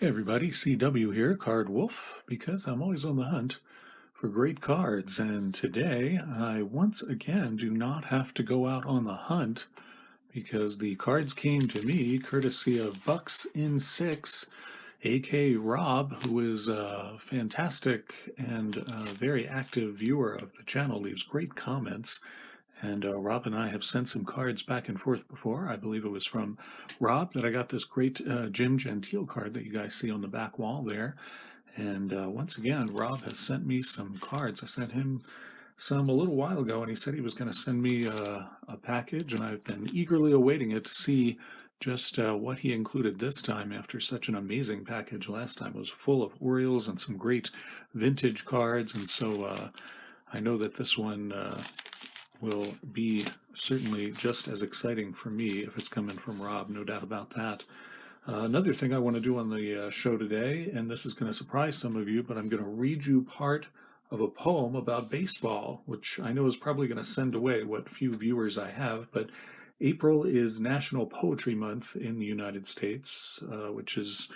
Hey everybody, CW here, Card Wolf, because I'm always on the hunt for great cards, and today I once again do not have to go out on the hunt because the cards came to me courtesy of Bucks in Six, aka Rob, who is a fantastic and very active viewer of the channel, leaves great comments. And Rob and I have sent some cards back and forth before. I believe it was from Rob that I got this great Jim Gentile card that you guys see on the back wall there. And once again, Rob has sent me some cards. I sent him some a little while ago, and he said he was going to send me a package, and I've been eagerly awaiting it to see just what he included this time after such an amazing package last time. It was full of Orioles and some great vintage cards, and so I know that this one will be certainly just as exciting for me if it's coming from Rob, no doubt about that. Another thing I want to do on the show today, and this is going to surprise some of you, but I'm going to read you part of a poem about baseball, which I know is probably going to send away what few viewers I have, but April is National Poetry Month in the United States, which is,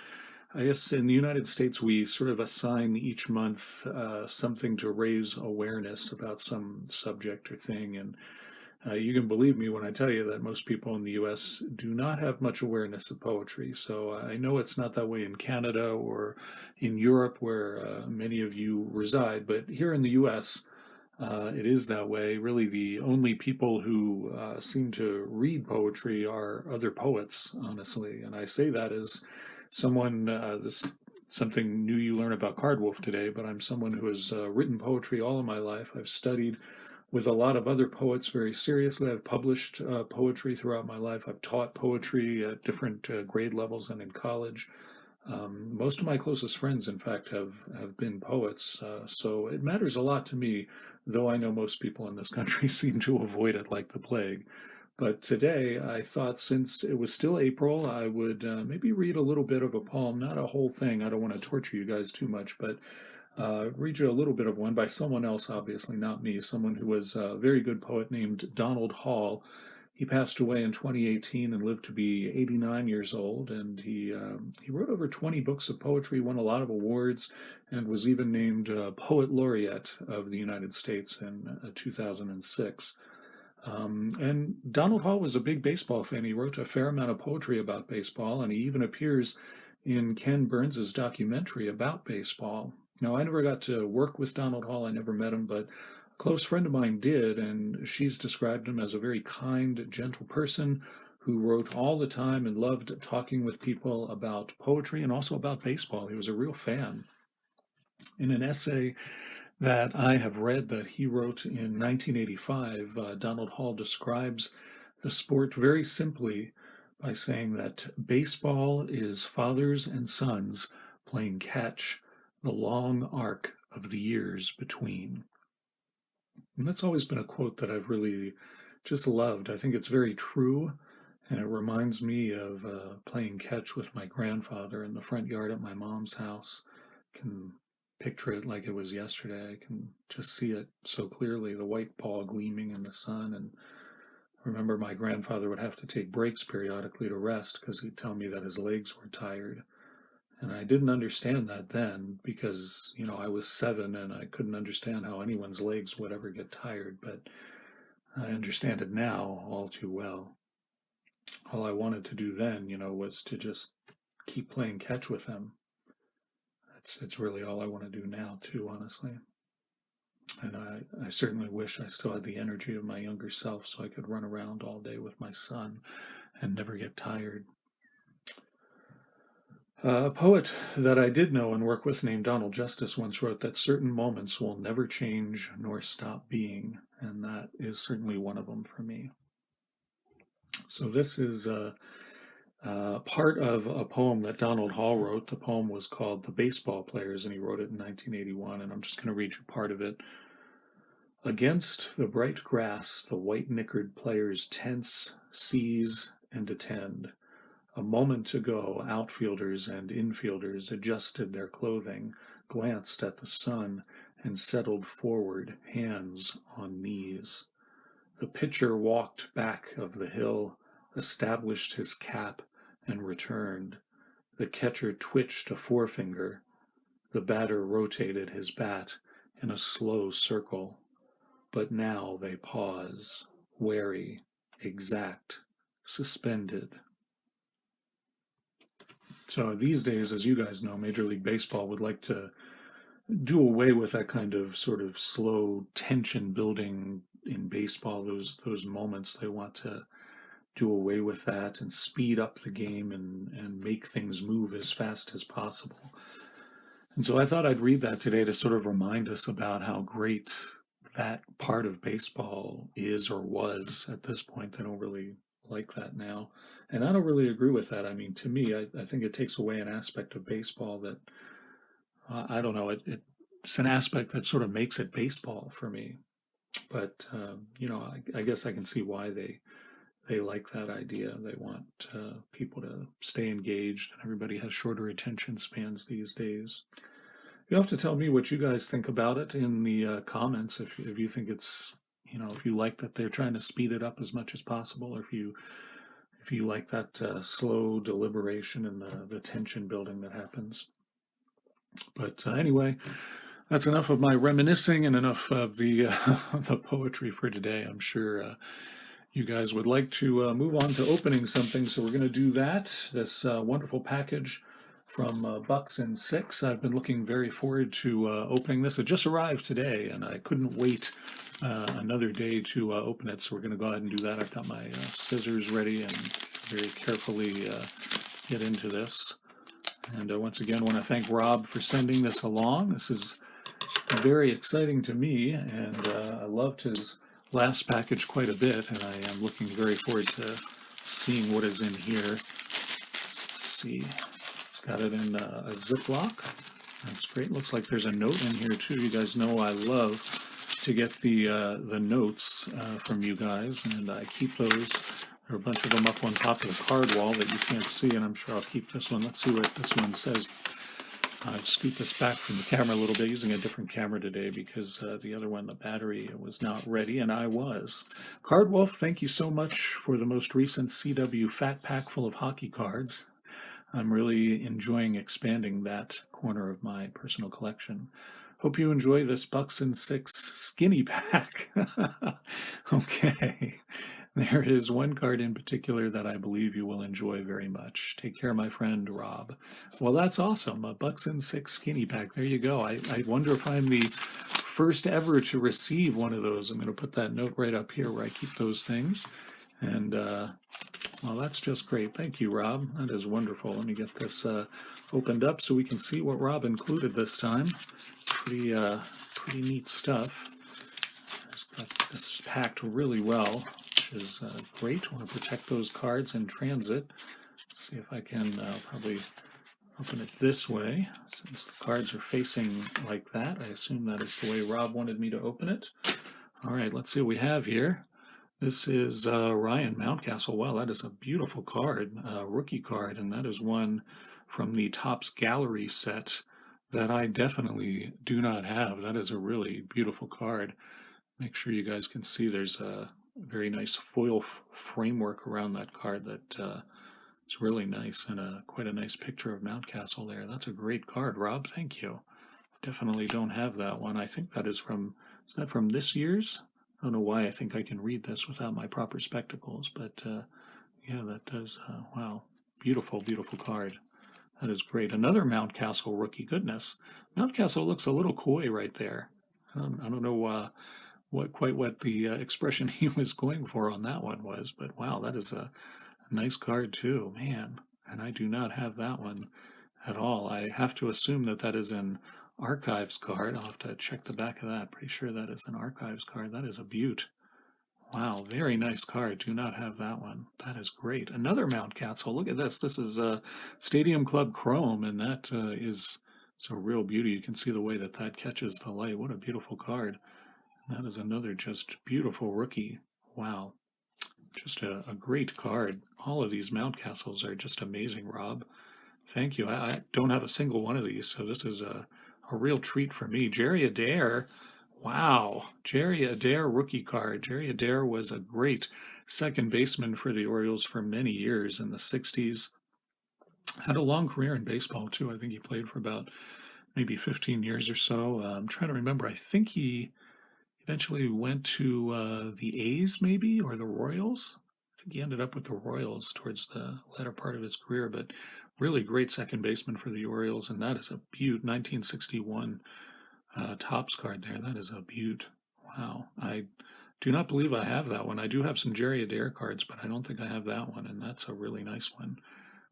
I guess, in the United States, we sort of assign each month something to raise awareness about some subject or thing. And you can believe me when I tell you that most people in the US do not have much awareness of poetry. So I know it's not that way in Canada or in Europe, where many of you reside, but here in the US, it is that way. Really, the only people who seem to read poetry are other poets, honestly. And I say that as someone, this something new you learn about Cardwolf today, but I'm someone who has written poetry all of my life. I've studied with a lot of other poets very seriously. I've published poetry throughout my life. I've taught poetry at different grade levels and in college. Most of my closest friends, in fact, have been poets, so it matters a lot to me, though I know most people in this country seem to avoid it like the plague. But today, I thought since it was still April, I would maybe read a little bit of a poem, not a whole thing. I don't want to torture you guys too much, but read you a little bit of one by someone else, obviously not me, someone who was a very good poet named Donald Hall. He passed away in 2018 and lived to be 89 years old, and he wrote over 20 books of poetry, won a lot of awards, and was even named Poet Laureate of the United States in 2006. And Donald Hall was a big baseball fan. He wrote a fair amount of poetry about baseball, and he even appears in Ken Burns's documentary about baseball. Now, I never got to work with Donald Hall. I never met him, but a close friend of mine did, and she's described him as a very kind, gentle person who wrote all the time and loved talking with people about poetry and also about baseball. He was a real fan. In an essay that I have read that he wrote in 1985, Donald Hall describes the sport very simply by saying that baseball is fathers and sons playing catch the long arc of the years between. And that's always been a quote that I've really just loved. I think it's very true, and it reminds me of playing catch with my grandfather in the front yard at my mom's house. I can picture it like it was yesterday. I can just see it so clearly, the white ball gleaming in the sun. And I remember my grandfather would have to take breaks periodically to rest because he'd tell me that his legs were tired. And I didn't understand that then because, I was 7 and I couldn't understand how anyone's legs would ever get tired, but I understand it now all too well. All I wanted to do then, was to just keep playing catch with him. It's really all I want to do now, too, honestly. And I certainly wish I still had the energy of my younger self so I could run around all day with my son and never get tired. A poet that I did know and work with named Donald Justice once wrote that certain moments will never change nor stop being, and that is certainly one of them for me. So this is part of a poem that Donald Hall wrote. The poem was called The Baseball Players, and he wrote it in 1981, and I'm just going to read you part of it. Against the bright grass, the white-knickered players tense, seize, and attend. A moment ago, outfielders and infielders adjusted their clothing, glanced at the sun, and settled forward, hands on knees. The pitcher walked back of the hill, established his cap, and returned. The catcher twitched a forefinger. The batter rotated his bat in a slow circle. But now they pause, wary, exact, suspended. So these days, as you guys know, Major League Baseball would like to do away with that kind of sort of slow tension building in baseball, those moments. They want to do away with that and speed up the game and make things move as fast as possible. And so I thought I'd read that today to sort of remind us about how great that part of baseball is or was at this point. They don't really like that now. And I don't really agree with that. I mean, to me, I think it takes away an aspect of baseball that, I don't know, it's an aspect that sort of makes it baseball for me. But, I guess I can see why they like that idea. They want people to stay engaged, and everybody has shorter attention spans these days. You have to tell me what you guys think about it in the comments. If you think it's, if you like that they're trying to speed it up as much as possible, or if you like that slow deliberation and the tension building that happens. But anyway, that's enough of my reminiscing and enough of the the poetry for today. I'm sure you guys would like to move on to opening something, so we're going to do that. This wonderful package from Bucks and Six. I've been looking very forward to opening this. It just arrived today, and I couldn't wait another day to open it, so we're going to go ahead and do that. I've got my scissors ready and very carefully get into this. And once again, I want to thank Rob for sending this along. This is very exciting to me, and I loved his last package quite a bit, and I am looking very forward to seeing what is in here. Let's see. It's got it in a Ziploc. That's great. Looks like there's a note in here too. You guys know I love to get the notes from you guys, and I keep those. There are a bunch of them up on top of the card wall that you can't see, and I'm sure I'll keep this one. Let's see what this one says. Scoot this back from the camera a little bit, using a different camera today because the other one, the battery, was not ready, and I was. Card Wolf, thank you so much for the most recent CW Fat Pack full of hockey cards. I'm really enjoying expanding that corner of my personal collection. Hope you enjoy this Bucks and Six skinny pack. Okay. There is one card in particular that I believe you will enjoy very much. Take care, my friend, Rob. Well, that's awesome. A Bucks and Six skinny pack. There you go. I wonder if I'm the first ever to receive one of those. I'm going to put that note right up here where I keep those things. And, well, that's just great. Thank you, Rob. That is wonderful. Let me get this opened up so we can see what Rob included this time. Pretty neat stuff. It's got this packed really well, which is great. I want to protect those cards in transit. Let's see if I can probably open it this way. Since the cards are facing like that, I assume that is the way Rob wanted me to open it. All right, let's see what we have here. This is Ryan Mountcastle. Wow, that is a beautiful card, rookie card, and that is one from the Topps Gallery set that I definitely do not have. That is a really beautiful card. Make sure you guys can see there's a very nice foil framework around that card that is really nice, and quite a nice picture of Mountcastle there. That's a great card, Rob. Thank you. Definitely don't have that one. I think that is that from this year's? I don't know why I think I can read this without my proper spectacles, but yeah, that does, wow, beautiful, beautiful card. That is great. Another Mountcastle rookie. Goodness, Mountcastle looks a little coy right there. I don't know what the expression he was going for on that one was, but wow, that is a nice card too, man. And I do not have that one at all. I have to assume that that is an Archives card. I'll have to check the back of that. Pretty sure that is an Archives card. That is a beaut. Wow, very nice card. Do not have that one. That is great. Another Mountcastle. Look at this. This is a Stadium Club Chrome, and that is a real beauty. You can see the way that that catches the light. What a beautiful card. That is another just beautiful rookie. Wow. Just a great card. All of these Mountcastles are just amazing, Rob. Thank you. I don't have a single one of these, so this is a real treat for me. Jerry Adair. Wow. Jerry Adair rookie card. Jerry Adair was a great second baseman for the Orioles for many years in the 60s. Had a long career in baseball too. I think he played for about maybe 15 years or so. I'm trying to remember. I think he eventually went to the A's, maybe, or the Royals. I think he ended up with the Royals towards the latter part of his career, but really great second baseman for the Orioles, and that is a beaut. 1961 Topps card there. That is a beaut. Wow. I do not believe I have that one. I do have some Jerry Adair cards, but I don't think I have that one, and that's a really nice one.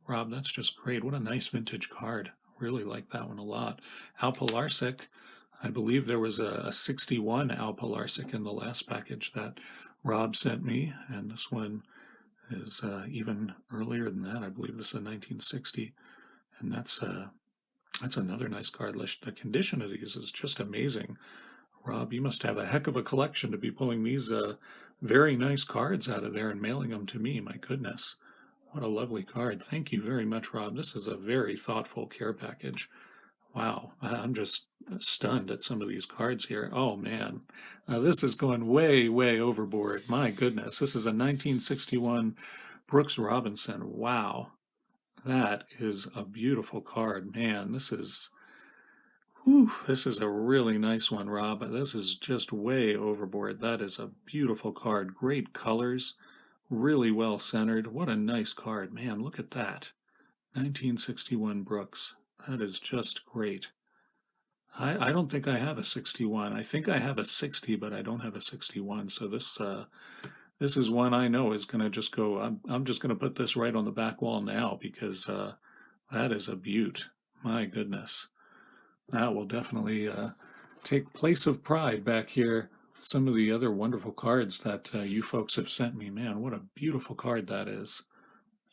Rob, that's just great. What a nice vintage card. Really like that one a lot. Al Pilarczyk, I believe there was a 61 Al Pilarczyk in the last package that Rob sent me, and this one is even earlier than that. I believe this is a 1960, and that's another nice card. The condition of these is just amazing. Rob, you must have a heck of a collection to be pulling these very nice cards out of there and mailing them to me. My goodness. What a lovely card. Thank you very much, Rob. This is a very thoughtful care package. Wow. I'm just stunned at some of these cards here. Oh, man. This is going way, way overboard. My goodness. This is a 1961 Brooks Robinson. Wow. That is a beautiful card. Man, this is a really nice one, Rob. This is just way overboard. That is a beautiful card. Great colors. Really well centered. What a nice card. Man, look at that. 1961 Brooks. That is just great. I don't think I have a 61. I think I have a 60, but I don't have a 61. So this is one I know is going to just go. I'm just going to put this right on the back wall now because that is a beaut. My goodness. That will definitely take place of pride back here. Some of the other wonderful cards that you folks have sent me. Man, what a beautiful card that is.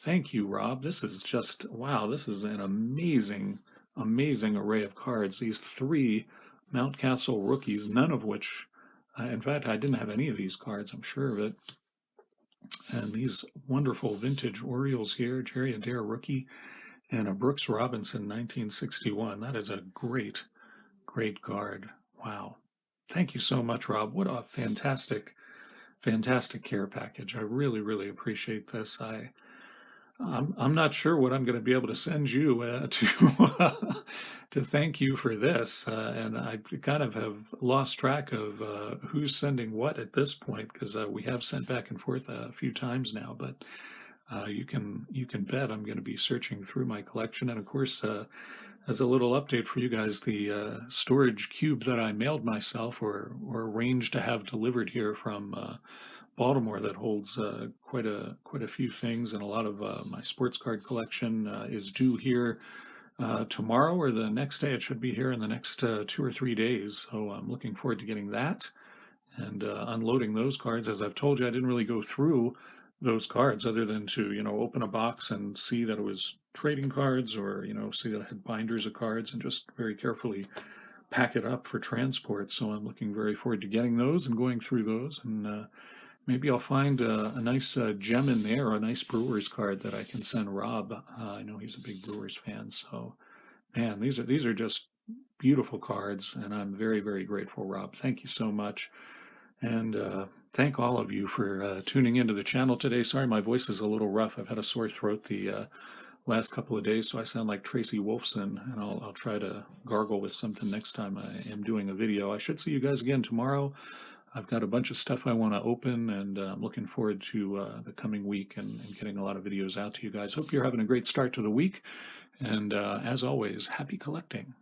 Thank you, Rob. This is just, wow, this is an amazing, amazing array of cards. These three Mountcastle rookies, none of which, in fact, I didn't have any of these cards, I'm sure of it. And these wonderful vintage Orioles here, Jerry Adair rookie, and a Brooks Robinson 1961. That is a great, great card. Wow. Thank you so much, Rob. What a fantastic, fantastic care package. I really, really appreciate this. I'm not sure what I'm going to be able to send you to thank you for this, and I kind of have lost track of who's sending what at this point because we have sent back and forth a few times now. But you can bet I'm going to be searching through my collection, and of course, as a little update for you guys, the storage cube that I mailed myself or arranged to have delivered here from Baltimore that holds quite a few things, and a lot of my sports card collection is due here tomorrow or the next day. It should be here in the next 2 or 3 days. So I'm looking forward to getting that and unloading those cards. As I've told you, I didn't really go through those cards other than to open a box and see that it was trading cards, or see that I had binders of cards, and just very carefully pack it up for transport. So I'm looking very forward to getting those and going through those, and maybe I'll find a nice gem in there, a nice Brewers card that I can send Rob. I know he's a big Brewers fan. So, man, these are just beautiful cards, and I'm very, very grateful, Rob. Thank you so much. And thank all of you for tuning into the channel today. Sorry, my voice is a little rough. I've had a sore throat the last couple of days, so I sound like Tracy Wolfson, and I'll try to gargle with something next time I am doing a video. I should see you guys again tomorrow. I've got a bunch of stuff I want to open, and I'm looking forward to the coming week and getting a lot of videos out to you guys. Hope you're having a great start to the week, and as always, happy collecting.